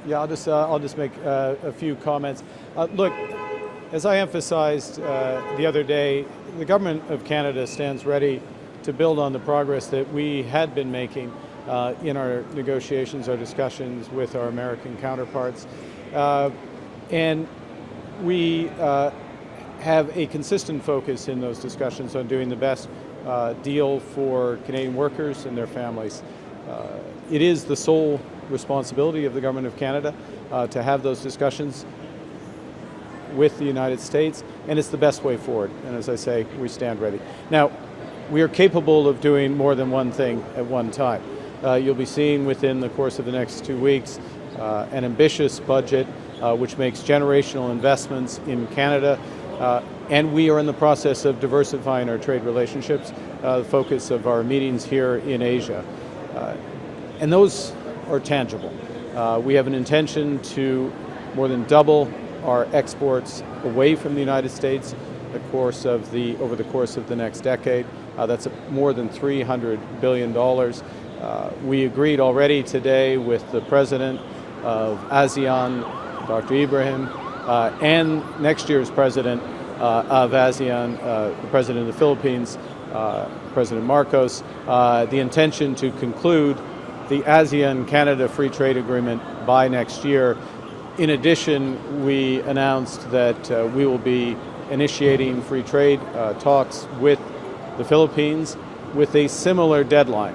Yeah, I'll just make a few comments. Look, as I emphasized the other day, the government of Canada stands ready to build on the progress that we had been making in our negotiations, our discussions with our American counterparts. And we have a consistent focus in those discussions on doing the best deal for Canadian workers and their families. It is the sole responsibility of the Government of Canada to have those discussions with the United States, and it's the best way forward. And as I say, we stand ready. Now, we are capable of doing more than one thing at one time. You'll be seeing within the course of the next 2 weeks an ambitious budget which makes generational investments in Canada, and we are in the process of diversifying our trade relationships, the focus of our meetings here in Asia. And those are tangible. We have an intention to more than double our exports away from the United States over the course of the next decade. That's more than $300 billion. We agreed already today with the president of ASEAN, Dr. Ibrahim, and next year's president of ASEAN, the president of the Philippines, President Marcos, the intention to conclude the ASEAN-Canada Free Trade Agreement by next year. In addition, we announced that we will be initiating free trade talks with the Philippines with a similar deadline.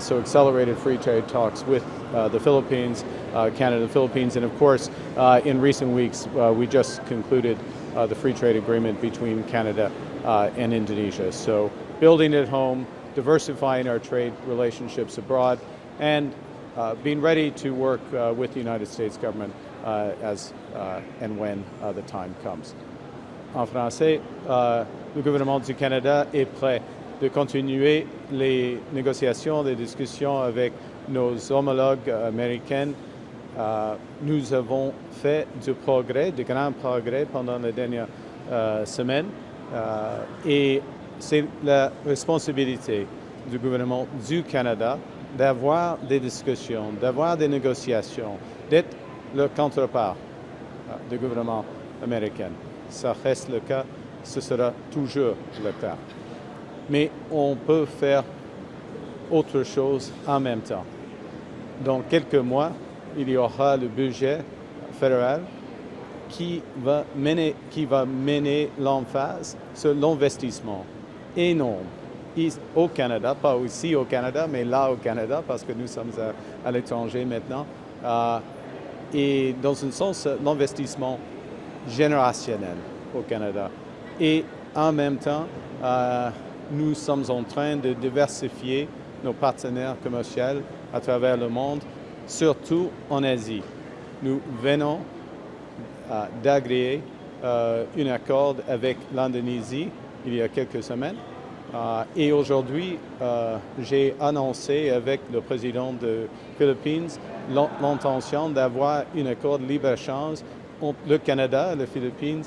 So accelerated free trade talks with the Philippines, Canada and the Philippines, and of course, in recent weeks, we just concluded the free trade agreement between Canada and Indonesia. So building at home, diversifying our trade relationships abroad, and being ready to work with the United States government as and when the time comes. En français, le gouvernement du Canada est prêt de continuer les négociations, les discussions avec nos homologues américains. Nous avons fait du progrès, de grands progrès pendant les dernières semaines, et c'est la responsabilité du gouvernement du Canada d'avoir des discussions, d'avoir des négociations, d'être le contrepart du gouvernement américain. Ça reste le cas, ce sera toujours le cas. Mais on peut faire autre chose en même temps. Dans quelques mois, il y aura le budget fédéral qui va mener l'emphase sur l'investissement énorme au Canada, pas ici au Canada, mais là au Canada, parce que nous sommes à l'étranger maintenant. Et dans un sens, l'investissement générationnel au Canada. Et en même temps, nous sommes en train de diversifier nos partenaires commerciaux à travers le monde, surtout en Asie. Nous venons d'agréer un accord avec l'Indonésie il y a quelques semaines. Et aujourd'hui, j'ai annoncé avec le président des Philippines l'intention d'avoir un accord de libre-échange entre le Canada et les Philippines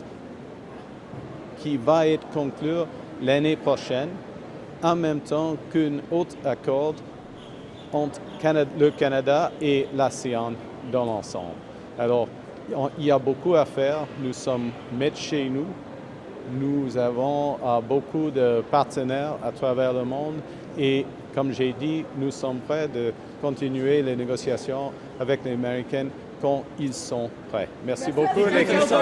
qui va être conclu l'année prochaine, en même temps qu'un autre accord entre le Canada et l'ASEAN dans l'ensemble. Alors, il y a beaucoup à faire. Nous sommes maîtres chez nous. Nous avons beaucoup de partenaires à travers le monde et, comme j'ai dit, nous sommes prêts de continuer les négociations avec les Américains quand ils sont prêts. Merci beaucoup. Les questions.